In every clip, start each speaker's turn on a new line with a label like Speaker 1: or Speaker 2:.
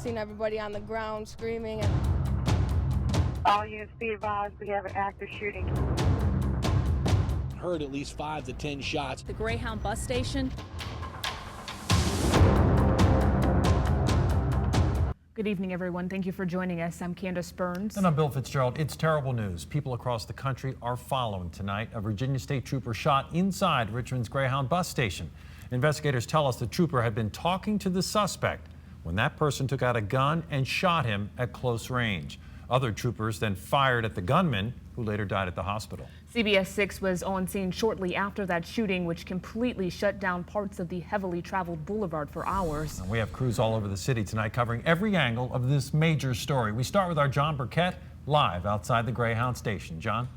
Speaker 1: seen everybody on the ground screaming.
Speaker 2: All units be advised, we have an active shooting.
Speaker 3: Heard at least 5 to 10 shots.
Speaker 4: The Greyhound bus station.
Speaker 5: Good evening, everyone. Thank you for joining us. I'm Candace Burns.
Speaker 6: And I'm Bill Fitzgerald. It's terrible news. People across the country are following tonight. A Virginia State trooper shot inside Richmond's Greyhound bus station. Investigators tell us the trooper had been talking to the suspect when that person took out a gun and shot him at close range. Other troopers then fired at the gunman, who later died at the hospital.
Speaker 5: CBS 6 was on scene shortly after that shooting, which completely shut down parts of the heavily traveled boulevard for hours.
Speaker 6: And we have crews all over the city tonight covering every angle of this major story. We start with our John Burkett live outside the Greyhound station. John?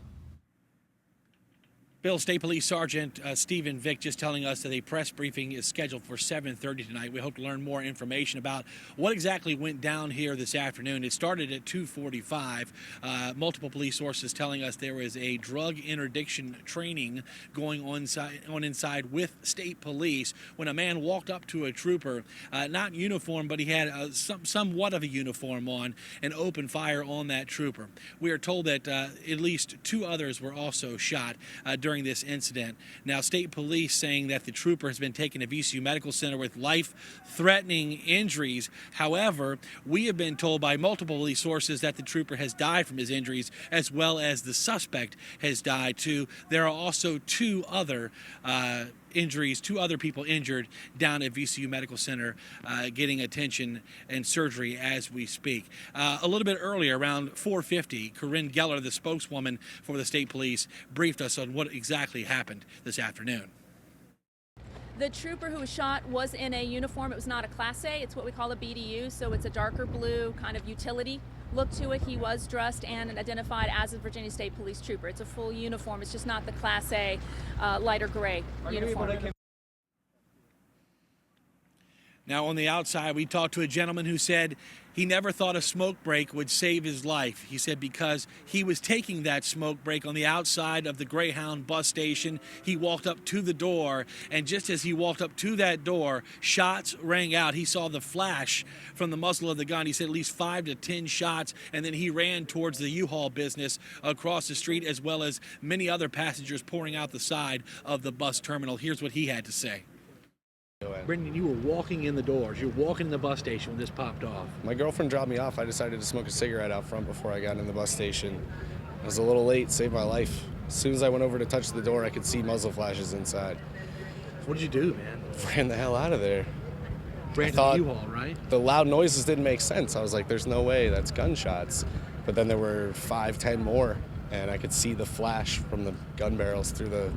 Speaker 3: Bill, State Police Sergeant Stephen Vick just telling us that a press briefing is scheduled for 7:30 tonight. We hope to learn more information about what exactly went down here this afternoon. It started at 2:45. Multiple police sources telling us there was a drug interdiction training going on inside with State Police when a man walked up to a trooper, not uniformed, but he had somewhat of a uniform on, and opened fire on that trooper. We are told that at least 2 others were also shot during this incident. Now, State Police saying that the trooper has been taken to VCU Medical Center with life-threatening injuries. However, we have been told by multiple police sources that the trooper has died from his injuries, as well as the suspect has died too. There are also 2 other injuries, 2 other people injured down at VCU Medical Center getting attention and surgery as we speak. A little bit earlier, around 4:50, Corinne Geller, the spokeswoman for the State Police, briefed us on what exactly happened this afternoon.
Speaker 4: The trooper who was shot was in a uniform. It was not a Class A. It's what we call a BDU, so it's a darker blue kind of utility look to it. He was dressed and identified as a Virginia State Police trooper. It's a full uniform. It's just not the Class A lighter gray uniform.
Speaker 3: Now, on the outside, we talked to a gentleman who said he never thought a smoke break would save his life. He said because he was taking that smoke break on the outside of the Greyhound bus station, he walked up to the door, and just as he walked up to that door, shots rang out. He saw the flash from the muzzle of the gun. He said at least 5 to 10 shots, and then he ran towards the U-Haul business across the street, as well as many other passengers pouring out the side of the bus terminal. Here's what he had to say. Brendan, you were walking in the doors. You were walking in the bus station when this popped off.
Speaker 7: My girlfriend dropped me off. I decided to smoke a cigarette out front before I got in the bus station. I was a little late, saved my life. As soon as I went over to touch the door, I could see muzzle flashes inside.
Speaker 3: What did you do, man?
Speaker 7: Ran the hell out of there.
Speaker 3: Ran to the U-Haul, right?
Speaker 7: The loud noises didn't make sense. I was like, there's no way, that's gunshots. But then there were 5, 10 more, and I could see the flash from the gun barrels through the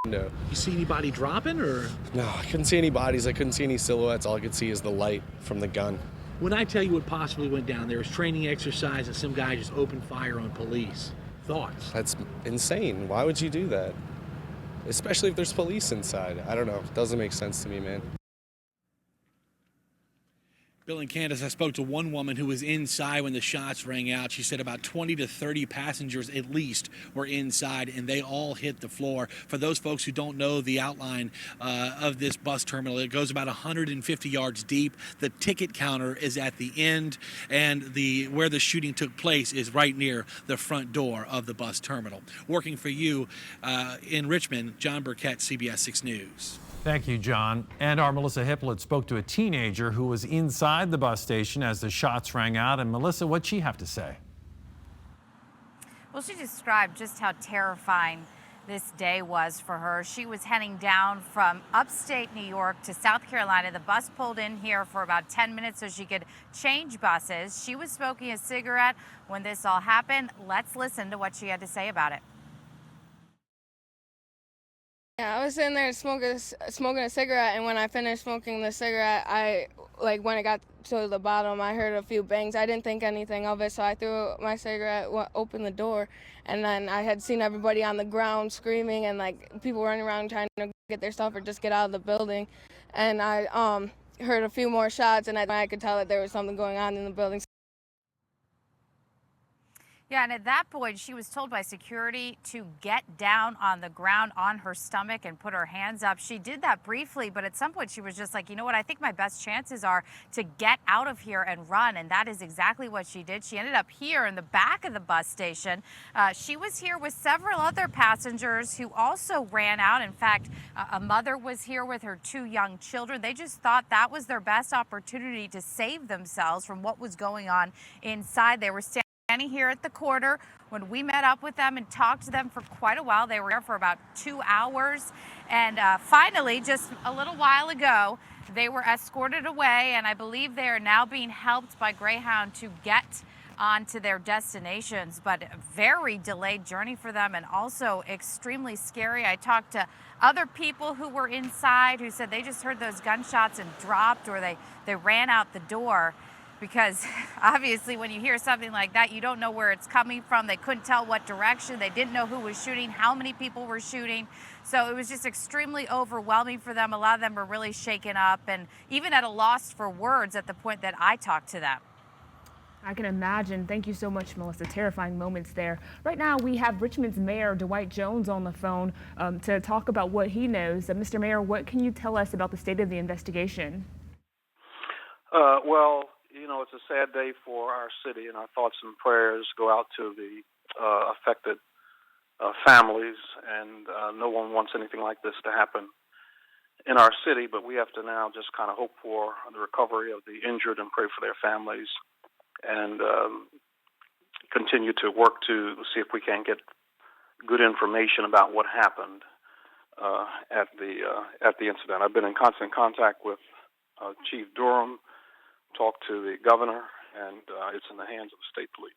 Speaker 7: window.
Speaker 3: You see anybody dropping, or?
Speaker 7: No, I couldn't see any bodies. I couldn't see any silhouettes. All I could see is the light from the gun.
Speaker 3: When I tell you what possibly went down, there was training exercise and some guy just opened fire on police. Thoughts?
Speaker 7: That's insane. Why would you do that? Especially if there's police inside. I don't know. It doesn't make sense to me, man.
Speaker 3: Bill and Candace, I spoke to one woman who was inside when the shots rang out. She said about 20 to 30 passengers at least were inside, and they all hit the floor. For those folks who don't know the outline of this bus terminal, it goes about 150 yards deep. The ticket counter is at the end, and where the shooting took place is right near the front door of the bus terminal. Working for you in Richmond, John Burkett, CBS 6 News.
Speaker 6: Thank you, John. And our Melissa Hippolyte spoke to a teenager who was inside the bus station as the shots rang out. And Melissa, what'd she have to say?
Speaker 8: Well, she described just how terrifying this day was for her. She was heading down from upstate New York to South Carolina. The bus pulled in here for about 10 minutes so she could change buses. She was smoking a cigarette when this all happened. Let's listen to what she had to say about it.
Speaker 1: Yeah, I was sitting there smoking a cigarette, and when I finished smoking the cigarette, when it got to the bottom, I heard a few bangs. I didn't think anything of it, so I threw my cigarette, opened the door, and then I had seen everybody on the ground screaming and people running around trying to get their stuff or just get out of the building. And I heard a few more shots, and I could tell that there was something going on in the building.
Speaker 8: Yeah, and at that point, she was told by security to get down on the ground on her stomach and put her hands up. She did that briefly, but at some point she was just like, you know what, I think my best chances are to get out of here and run. And that is exactly what she did. She ended up here in the back of the bus station. She was here with several other passengers who also ran out. In fact, a mother was here with her 2 young children. They just thought that was their best opportunity to save themselves from what was going on inside. They were standing here at the quarter when we met up with them and talked to them for quite a while. They were there for about 2 hours. And finally, just a little while ago, they were escorted away. And I believe they are now being helped by Greyhound to get onto their destinations. But a very delayed journey for them and also extremely scary. I talked to other people who were inside who said they just heard those gunshots and dropped, or they ran out the door. Because obviously when you hear something like that, you don't know where it's coming from. They couldn't tell what direction. They didn't know who was shooting, how many people were shooting. So it was just extremely overwhelming for them. A lot of them were really shaken up and even at a loss for words at the point that I talked to them.
Speaker 5: I can imagine. Thank you so much, Melissa. Terrifying moments there. Right now, we have Richmond's Mayor Dwight Jones on the phone to talk about what he knows. Mr. Mayor, what can you tell us about the state of the investigation?
Speaker 9: Well, you know, it's a sad day for our city, and our thoughts and prayers go out to the affected families, and no one wants anything like this to happen in our city, but we have to now just kind of hope for the recovery of the injured and pray for their families, and continue to work to see if we can get good information about what happened at the incident. I've been in constant contact with Chief Durham, talked to the governor, and it's in the hands of the state police.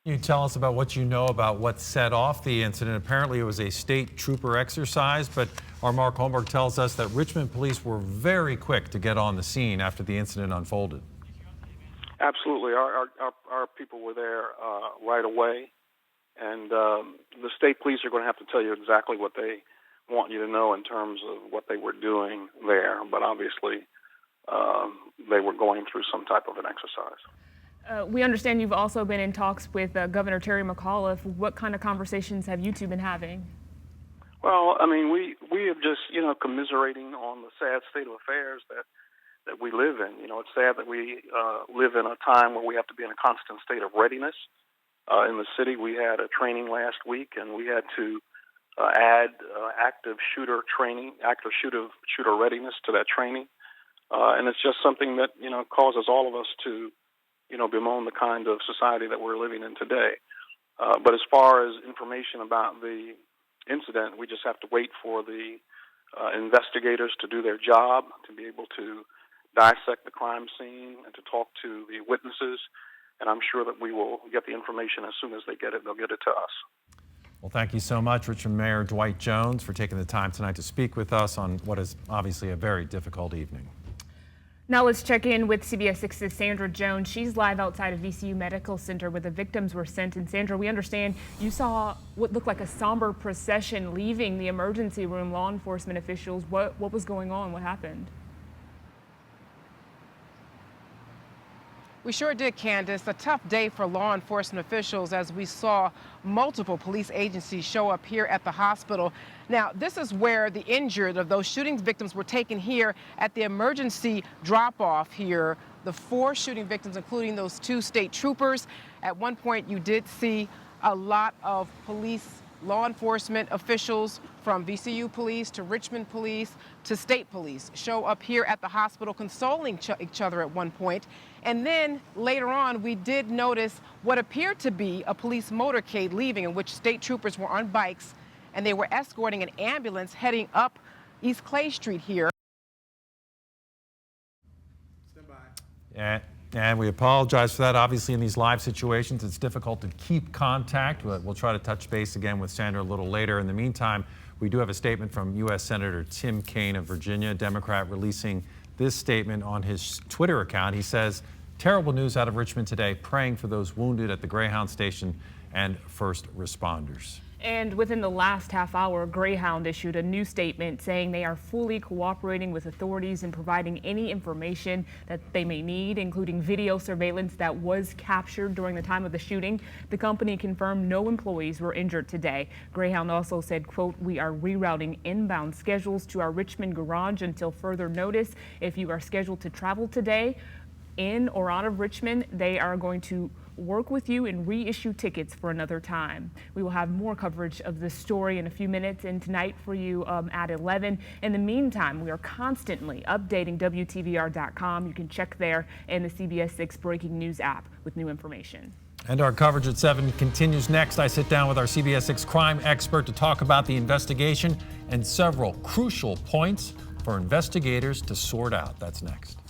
Speaker 6: Can you tell us about what you know about what set off the incident? Apparently it was a state trooper exercise, but our Mark Holmberg tells us that Richmond police were very quick to get on the scene after the incident unfolded.
Speaker 9: Absolutely. Our people were there right away, and the state police are going to have to tell you exactly what they want you to know in terms of what they were doing there, but obviously they were going through some type of an exercise.
Speaker 5: We understand you've also been in talks with Governor Terry McAuliffe. What kind of conversations have you two been having?
Speaker 9: Well, I mean, we have just, commiserating on the sad state of affairs that we live in. You know, it's sad that we live in a time where we have to be in a constant state of readiness. In the city, we had a training last week, and we had to add active shooter readiness to that training. And it's just something that, causes all of us to, bemoan the kind of society that we're living in today. But as far as information about the incident, we just have to wait for the investigators to do their job, to be able to dissect the crime scene and to talk to the witnesses. And I'm sure that we will get the information as soon as they get it. They'll get it to us.
Speaker 6: Well, thank you so much, Richmond Mayor Dwight Jones, for taking the time tonight to speak with us on what is obviously a very difficult evening.
Speaker 5: Now let's check in with CBS 6's Sandra Jones. She's live outside of VCU Medical Center where the victims were sent. And Sandra, we understand you saw what looked like a somber procession leaving the emergency room. Law enforcement officials, what was going on? What happened?
Speaker 10: We sure did, Candace. A tough day for law enforcement officials as we saw multiple police agencies show up here at the hospital. Now, this is where the injured of those shooting victims were taken here at the emergency drop-off here. The 4 shooting victims, including those 2 state troopers. At one point, you did see a lot of law enforcement officials from VCU police to Richmond police to state police show up here at the hospital consoling each other at one point. And then later on, we did notice what appeared to be a police motorcade leaving, in which state troopers were on bikes and they were escorting an ambulance heading up East Clay Street here.
Speaker 6: Stand by. And we apologize for that. Obviously, in these live situations, it's difficult to keep contact. We'll try to touch base again with Sandra a little later. In the meantime, we do have a statement from U.S. Senator Tim Kaine of Virginia, Democrat, releasing this statement on his Twitter account. He says, terrible news out of Richmond today, praying for those wounded at the Greyhound station and first responders.
Speaker 5: And within the last half hour, Greyhound issued a new statement saying they are fully cooperating with authorities in providing any information that they may need, including video surveillance that was captured during the time of the shooting. The company confirmed no employees were injured today. Greyhound also said, quote, "We are rerouting inbound schedules to our Richmond garage until further notice. If you are scheduled to travel today in or out of Richmond, they are going to work with you and reissue tickets for another time." We will have more coverage of this story in a few minutes and tonight for you at 11. In the meantime, we are constantly updating WTVR.com. You can check there and the CBS 6 Breaking News app with new information.
Speaker 6: And our coverage at 7 continues next. I sit down with our CBS 6 crime expert to talk about the investigation and several crucial points for investigators to sort out. That's next.